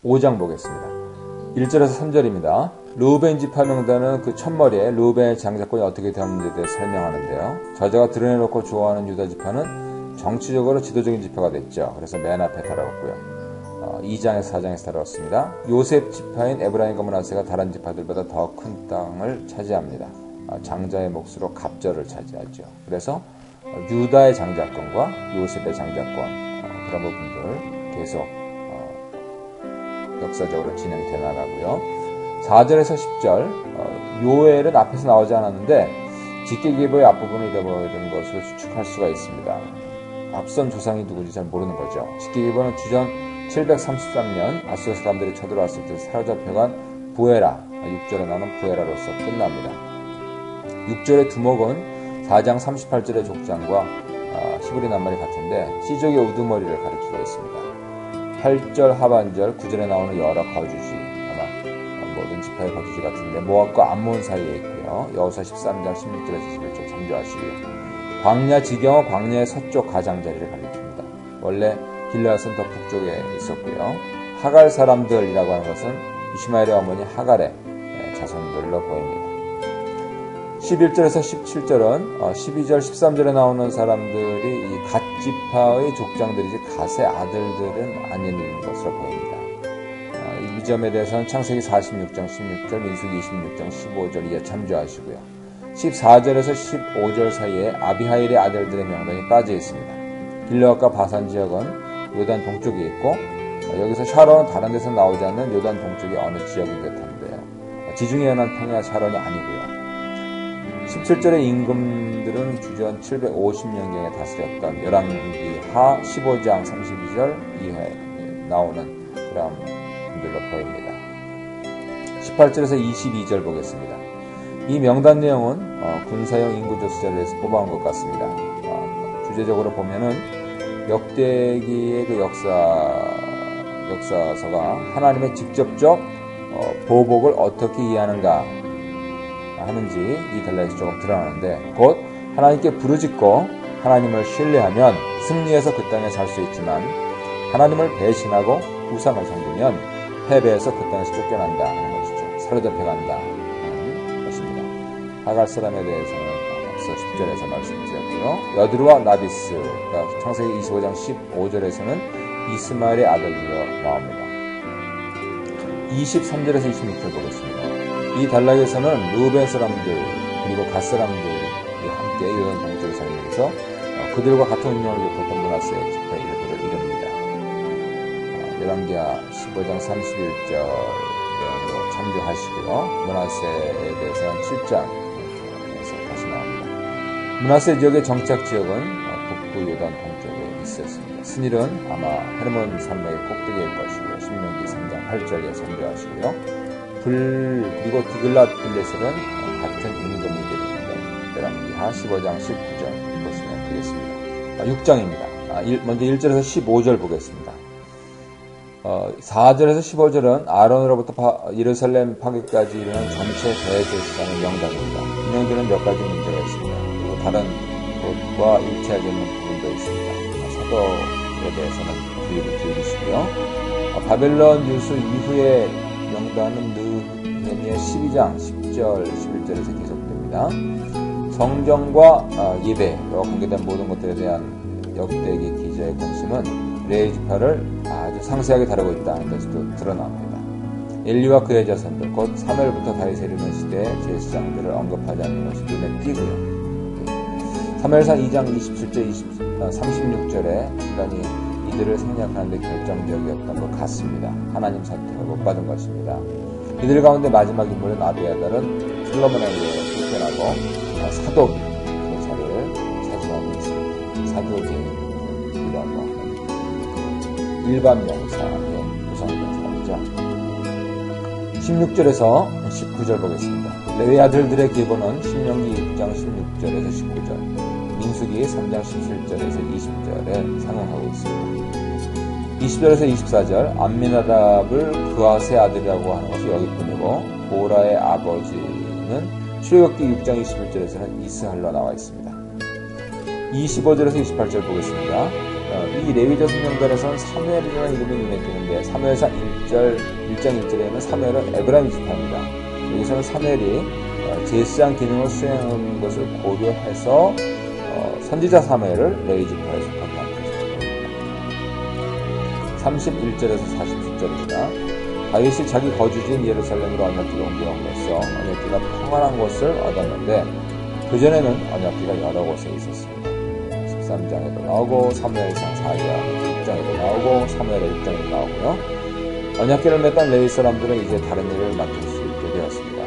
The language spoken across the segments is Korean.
5장 보겠습니다. 1절에서 3절입니다. 르우벤 지파 명단은 그 첫머리에 르우벤의 장자권이 어떻게 되었는지에 대해 설명하는데요. 저자가 드러내놓고 좋아하는 유다 지파는 정치적으로 지도적인 지파가 됐죠. 그래서 맨 앞에 달아왔고요. 2장에서 4장에서 다뤘습니다. 요셉 지파인 에브라임과 므낫세가 다른 지파들보다 더 큰 땅을 차지합니다. 장자의 몫으로 갑절을 차지하죠. 그래서 유다의 장자권과 요셉의 장자권 그런 부분들 계속 역사적으로 진행돼 나가고요. 4절에서 10절 요엘은 앞에서 나오지 않았는데 직계기보의 앞부분을 잃어버린 것으로 추측할 수가 있습니다. 앞선 조상이 누군지 잘 모르는 거죠. 직계기보는 주전 733년 아수르 사람들이 쳐들어왔을 때 사로잡혀간 부에라, 6절에 나오는 부에라로서 끝납니다. 6절의 두목은 4장 38절의 족장과 히브리 낱말이 같은데 시족의 우두머리를 가리키고 있습니다. 8절 하반절 9절에 나오는 여러 거주지, 아마 모든 지파의 거주지 같은데 모압과 암몬 사이에 있고요. 여호수아 13장 16절에서 21절 참조하시고요. 광야 지경은 광야의 서쪽 가장자리를 가리킵니다. 원래 길르앗은 더 북쪽에 있었고요. 하갈 사람들이라고 하는 것은 이시마엘의 어머니 하갈의 자손들로 보입니다. 11절에서 17절은 12절, 13절에 나오는 사람들이 이 갓 지파의 족장들이지 갓의 아들들은 아닌 것으로 보입니다. 이 점에 대해서는 창세기 46장 16절, 민수기 26장 15절 이에 참조하시고요. 14절에서 15절 사이에 아비하일의 아들들의 명단이 빠져 있습니다. 길르앗과 바산 지역은 요단 동쪽에 있고 여기서 샤론은 다른 데서 나오지 않는 요단 동쪽의 어느 지역인 듯한데요. 지중해 연안 평야 샤론이 아니고요. 17절의 임금들은 주전 750년경에 다스렸던 열왕기 하 15장 32절 이하에 나오는 그런 분들로 보입니다. 18절에서 22절 보겠습니다. 이 명단 내용은 군사용 인구조사를 뽑아온 것 같습니다. 주제적으로 보면은 역대기의 그 역사서가 하나님의 직접적 보복을 어떻게 이해하는가 하는지 이 단락에서 조금 드러나는데 곧 하나님께 부르짖고 하나님을 신뢰하면 승리해서 그 땅에 살 수 있지만 하나님을 배신하고 우상을 섬기면 패배해서 그 땅에서 쫓겨난다 하는 것이죠. 사로잡혀간다 하는 것입니다. 하갈 사람에 대해서는 앞서 10절에서 말씀드렸고요. 여드루와 나비스가 창세기 25장 15절에서는 이스마엘의 아들로 나옵니다. 23절에서 26절 보겠습니다. 이 단락에서는 르우벤 사람들 그리고 갓 사람들이 함께 요단 동쪽에 살면서 그들과 같은 운명을 겪었던 므낫세의 지파의 일부를 이룹니다. 열왕기하 15장 31절 내용으로 참조하시고요. 므낫세에 대해서는 7장에서 다시 나옵니다. 므낫세 지역의 정착 지역은 북부 요단 동쪽에 있었습니다. 스닐은 아마 헤르몬 산맥의 꼭대기일 것이고요. 신명기 3장 8절에 참조하시고요. 그리고 디글랏 빌레셀은 같은 임금이 되는데 열왕기하 15장 19절 보시면 되겠습니다. 6장입니다. 먼저 1절에서 15절 보겠습니다. 4절에서 15절은 아론으로부터 예루살렘 파괴까지 이르는 전체 대제사장의 명단입니다. 인용되는 몇 가지 문제가 있습니다. 그리고 다른 곳과 일치하지 않는 부분도 있습니다. 사도에 대해서는 주의를 기울이시고요. 바벨론 유수 이후에 명단은 느헤미야 12장 10절 11절에서 계속됩니다. 성경과 예배와 관계된 모든 것들에 대한 역대기 기자의 관심은 레위 지파를 아주 상세하게 다루고 있다는 것도 드러납니다. 엘리와 그의 자손들 곧 사무엘부터 다윗에 이르는 시대의 제사장들을 언급하지 않는 것이 눈에 띄고요. 사무엘상 2장 27절 36절에 판단이 이들을 생략하는 데 결정적이었던 것 같습니다. 하나님 선택을 못 받은 것입니다. 이들 가운데 마지막 인물은 아비아달은 솔로몬에게 불편하고 사독 그 자리를 차지하고 있습니다. 사독이라고 하는 일반 명사의 구성된 사람이죠. 16절에서 19절 보겠습니다. 레위 아들들의 계보는 신명기 6장 16절에서 19절, 민수기 3장 17절에서 20절에 상응하고 있습니다. 20절에서 24절 암미나답을 그아스의 아들이라고 하는 것이 여기뿐이고 보라의 아버지는 출애굽기 6장 21절에서는 이스할로 나와 있습니다. 25절에서 28절 보겠습니다. 이 레위자손 명단에서는 사무엘이라는 이름이 눈에 띄는데 사무엘상 1장 1절에는 사무엘은 에브라임 지파입니다. 여기서는 사무엘이 제사장 기능을 수행하는 것을 고려해서 선지자 사무엘을 레위 지파에 속하게 한 것입니다. 31절에서 47절입니다. 다윗이 자기 거주지인 예루살렘으로 언약궤를 옮겨옴으로써 언약궤가 평안한 곳을 얻었는데 그전에는 언약궤가 여러 곳에 있었습니다. 13장에도 나오고 사무엘상 4장 6장에도 나오고 사무엘의 6장에도 나오고요. 언약궤를 맸던 레위 사람들은 이제 다른 일을 맡을 수 있게 되었습니다.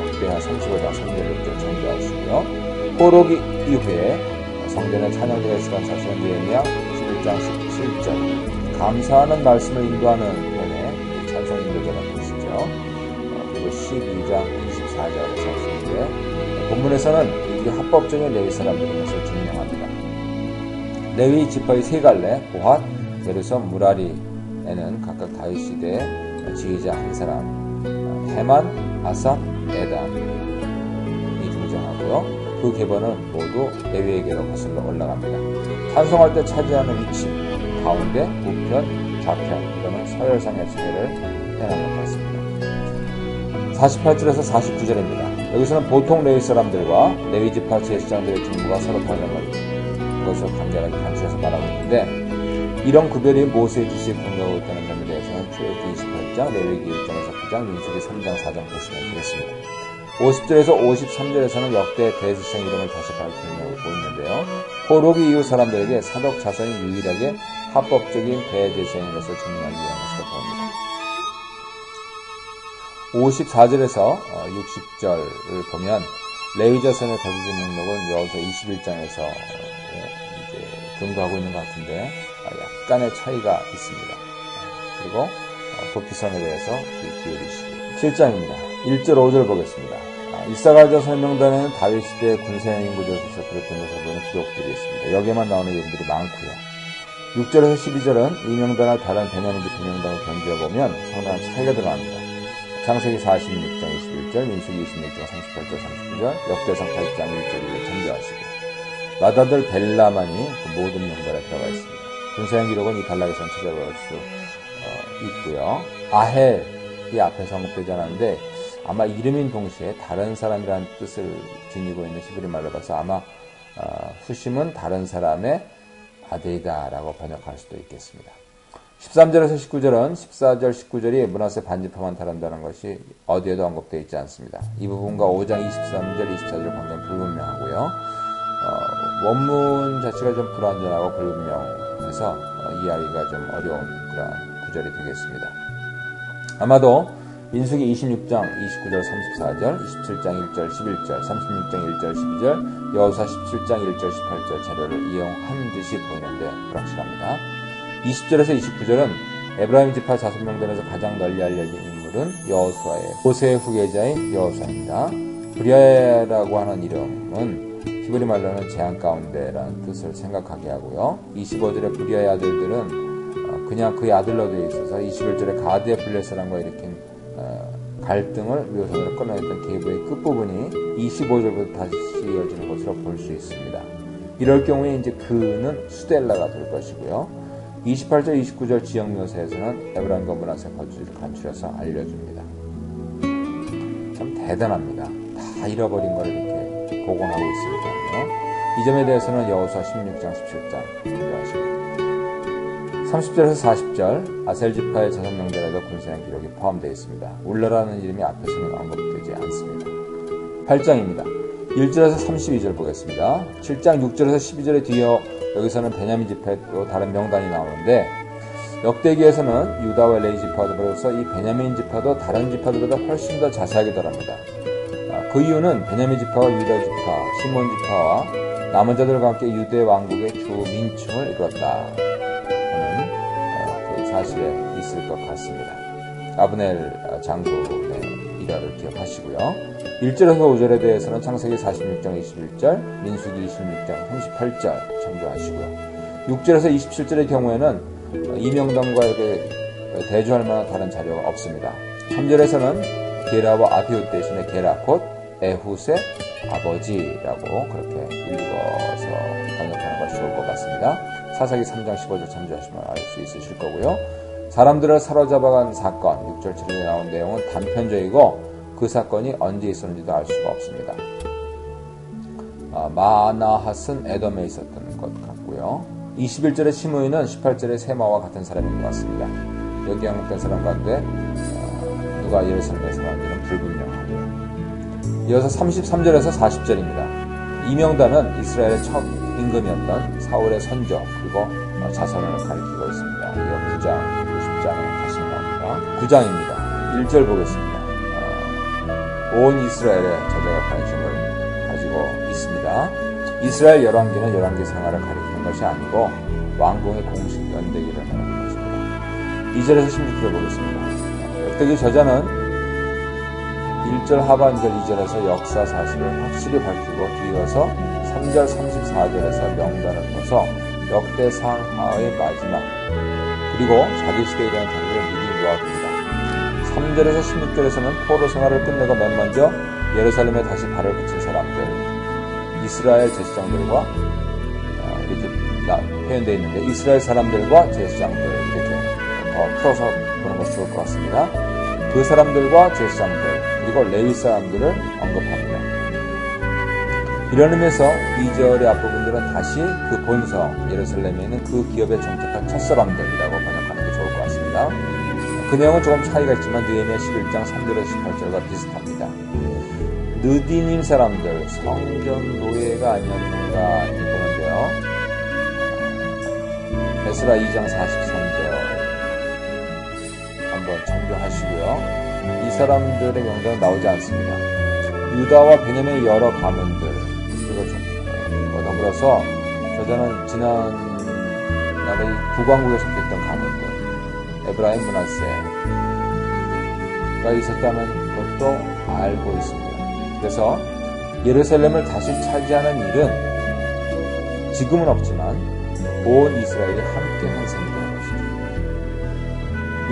역대하 35장 3절 6절 참조하시고요. 포로기 이후에 성전에 찬양대가 있었던 사실은 예레미야 11장 17절 감사하는 말씀을 인도하는 편에 찬송 인도자가 있으죠. 그리고 12장 24절에서 있는데 본문에서는 이게 합법적인 레위 사람들인 것을 증명합니다. 레위 지파의 세 갈래, 고핫, 게르손, 무라리에는 각각 다윗 시대의 지휘자 한 사람, 헤만, 아삽, 에단이 등장하고요. 그 계보는 모두 레위에게로 거슬러 올라갑니다. 찬송할 때 차지하는 위치, 가운데, 우편, 좌편, 이거는 서열상의 지혜를 해나는 것 같습니다. 48절에서 49절입니다. 여기서는 보통 레위 사람들과 레위 지파 제사장들의 직무가 서로 다른 것을 간결하게 간추려서 말하고 있는데 이런 구별이 모세의 지시에 근거하고 있다는 점에 대해서는 출애굽기 28장, 레위기 1장에서 9장, 민수기 3장, 4장 보시면 되겠습니다. 50절에서 53절에서는 역대 대제사장 이름을 다시 밝히려고 보이는데요. 포로기 이후 사람들에게 사독 자손이 유일하게 합법적인 대제사장인 것을 증명하기 위한 것으로 보입니다. 54절에서 60절을 보면 레위 자손의 거주지 목록은 여호수아 21장에서 이제 근거하고 있는 것 같은데 약간의 차이가 있습니다. 그리고 도피성에 대해서 기울이시고 7장입니다. 1절 5절 보겠습니다. 이사갈 자손의 명단에는 다윗 시대 군사행위 구조에서 비롯된 것을 보는 기록들이 있습니다. 여기에만 나오는 이름들이 많고요. 6절에서 12절은 이 명단을 다른 베냐민 지파 명단을 견주어 보면 상당한 차이가 들어갑니다. 창세기 46장 21절, 민수기 26장 38절 39절, 역대상 8장 1절 1절 참조하시고 맏아들 벨라만이 그 모든 명단에 들어가 있습니다. 군사행 기록은 이 단락에서 찾아볼 수 있고요. 아헬이 앞에서 언급되지 않았는데 아마 이름인 동시에 다른 사람이라는 뜻을 지니고 있는 히브리 말로 봐서 아마 후심은 다른 사람의 아들이다라고 번역할 수도 있겠습니다. 13절에서 19절은 14절, 19절이 므낫세 반지파만 다룬다는 것이 어디에도 언급되어 있지 않습니다. 이 부분과 5장 23절, 24절 관계는 불분명하고요. 원문 자체가 좀 불완전하고 불분명해서 이해하기가 좀 어려운 그런 구절이 되겠습니다. 아마도 민수기 26장 29절 34절, 27장 1절 11절, 36장 1절 12절, 여호수아 17장 1절 18절 자료를 이용한 듯이 보이는데 불확실합니다. 20절에서 29절은 에브라임 지파 자손 명단에서 가장 널리 알려진 인물은 여호수아의 모세의 후계자인 여호수아입니다. 브리아라고 하는 이름은 히브리 말로는 재앙 가운데라는 뜻을 생각하게 하고요. 25절의 브리아의 아들들은 그냥 그의 아들로 되어 있어서 21절에 가드의 블레사람과 일으킨 갈등을 묘선으로 끊어냈던 계보의 끝부분이 25절부터 다시 이어지는 것으로 볼 수 있습니다. 이럴 경우에 이제 그는 수델라가 될 것이고요. 28절, 29절 지역 묘사에서는 에브라임과 므낫세 거주지를 간추려서 알려줍니다. 참 대단합니다. 다 잃어버린 걸 이렇게 복원하고 있으니까요. 이 점에 대해서는 여호수아 16장, 17장 공부하십니다. 30절에서 40절 아셀 지파의 자손 명단에도 군사행 기록이 포함되어 있습니다. 울라라는 이름이 앞에서는 언급되지 않습니다. 8장입니다. 1절에서 32절 보겠습니다. 7장 6절에서 12절에 뒤어 여기서는 베냐민 지파의 또 다른 명단이 나오는데 역대기에서는 유다와 레위 지파들로서 이 베냐민 지파도 다른 지파들보다 훨씬 더 자세하게 다룹니다. 그 이유는 베냐민 지파와 유다 지파, 시몬 지파와 남은 자들과 함께 유대 왕국의 주 민층을 이뤘다 하는 그 사실에 있을 것 같습니다. 아브넬 장군의 일화를 기억하시고요. 1절에서 5절에 대해서는 창세기 46장 21절, 민수기 26장 38절 참조하시고요. 6절에서 27절의 경우에는 이 명단과 이렇게 대조할 만한 다른 자료가 없습니다. 3절에서는 게라와 아비웃 대신에 게라 곧 에훗의 아버지라고 그렇게 읽어서 번역하는 것이 좋을 것 같습니다. 사사기 3장 15절 참조하시면 알 수 있으실 거고요. 사람들을 사로잡아간 사건 6절 7절에 나온 내용은 단편적이고 그 사건이 언제 있었는지도 알 수가 없습니다. 마나핫은 에돔에 있었던 것 같고요. 21절의 시므이는 18절의 세마와 같은 사람인 것 같습니다. 여기 언급된 사람 가운데 누가 예루살렘에 살았는지는 불분명하고요. 이어서 33절에서 40절입니다. 이 명단은 이스라엘의 첫 임금이었던 사울의 선조 그리고 자손을 가리키고 있습니다. 이어 9장 그리고 10장에 다시 나옵니다. 9장입니다. 1절 보겠습니다. 온 이스라엘의 저자가 관심을 가지고 있습니다. 이스라엘 열왕기는 열왕기 생활을 가리키는 것이 아니고 왕궁의 공식 연대기를 말하는 것입니다. 2절에서 16절 보겠습니다. 역대기 저자는 1절 하반절 2절에서 역사 사실을 확실히 밝히고 뒤이어서 3절 34절에서 명단을 써서 역대상하의 마지막 그리고 자기 시대에 대한 자료를 미리 놓아둡니다. 3절에서 16절에서는 포로 생활을 끝내고 맨 먼저 예루살렘에 다시 발을 붙인 사람들 이스라엘 제사장들과 이렇게 표현되어 있는데 이스라엘 사람들과 제사장들 이렇게 더 풀어서 보는 것이 좋을 것 같습니다. 그 사람들과 제사장들 그리고 레위 사람들을 언급합니다. 이런 의미에서 2절의 앞부분들은 다시 그 본성 예루살렘에 있는 그 기업에 정착한 첫사람들이라고 번역하는 게 좋을 것 같습니다. 그 내용은 조금 차이가 있지만 느헤미야 11장 3절에서 18절과 비슷합니다. 느디님 사람들 성전 노예가 아니었는가 보는데요. 에스라 2장 43절 한번 참조하시고요. 이 사람들의 명단은 나오지 않습니다. 유다와 베냐민의 여러 가문들 그리고 더불어서 저자는 지난 나라의 북왕국에 속했던 가문들 에브라임 므낫세가 있었다는 것도 알고 있습니다. 그래서 예루살렘을 다시 차지하는 일은 지금은 없지만 온 이스라엘이 함께 한 셈이 되는 것이죠.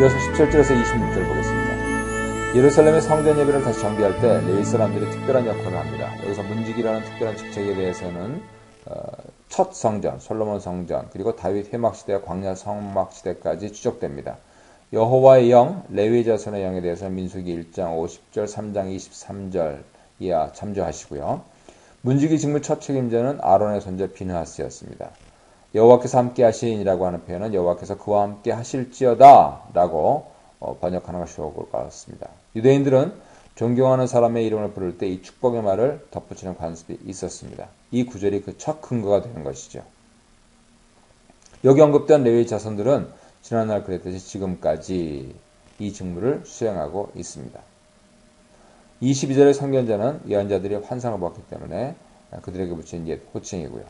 이어서 17절에서 26절 보겠습니다. 예루살렘의 성전 예배를 다시 정비할 때 레위 사람들이 특별한 역할을 합니다. 여기서 문지기라는 특별한 직책에 대해서는 첫 성전, 솔로몬 성전, 그리고 다윗 회막 시대와 광야 성막 시대까지 추적됩니다. 여호와의 영, 레위 자손의 영에 대해서는 민수기 1장 50절, 3장 23절 이하 참조하시고요. 문지기 직무 첫 책임자는 아론의 손자 비느하스였습니다. 여호와께서 함께 하시니라고 하는 표현은 여호와께서 그와 함께 하실지어다 라고 번역하는 것이 좋을 것 같습니다. 유대인들은 존경하는 사람의 이름을 부를 때 이 축복의 말을 덧붙이는 관습이 있었습니다. 이 구절이 그 첫 근거가 되는 것이죠. 여기 언급된 레위 자손들은 지난날 그랬듯이 지금까지 이 직무를 수행하고 있습니다. 22절의 선견자는 예언자들이 환상을 보았기 때문에 그들에게 붙인 옛 호칭이고요.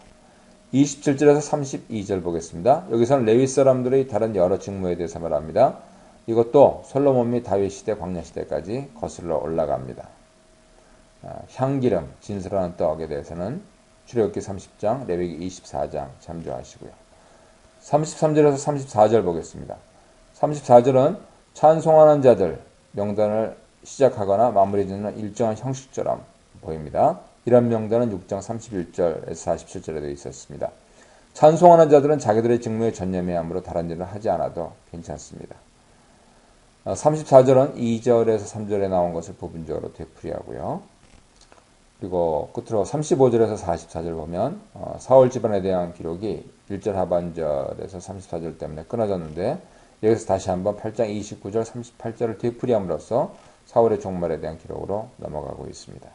27절에서 32절 보겠습니다. 여기서는 레위 사람들의 다른 여러 직무에 대해서 말합니다. 이것도 솔로몬 및 다윗 시대, 광야 시대까지 거슬러 올라갑니다. 향기름, 진설하는 떡에 대해서는 출애굽기 30장, 레위기 24장 참조하시고요. 33절에서 34절 보겠습니다. 34절은 찬송하는 자들 명단을 시작하거나 마무리 짓는 일정한 형식처럼 보입니다. 이런 명단은 6장 31절에서 47절에도 있었습니다. 찬송하는 자들은 자기들의 직무에 전념해야 하므로 다른 일을 하지 않아도 괜찮습니다. 34절은 2절에서 3절에 나온 것을 부분적으로 되풀이하고요. 그리고 끝으로 35절에서 44절 보면 사울 집안에 대한 기록이 1절 하반절에서 34절 때문에 끊어졌는데 여기서 다시 한번 8장 29절 38절을 되풀이함으로써 사울의 종말에 대한 기록으로 넘어가고 있습니다.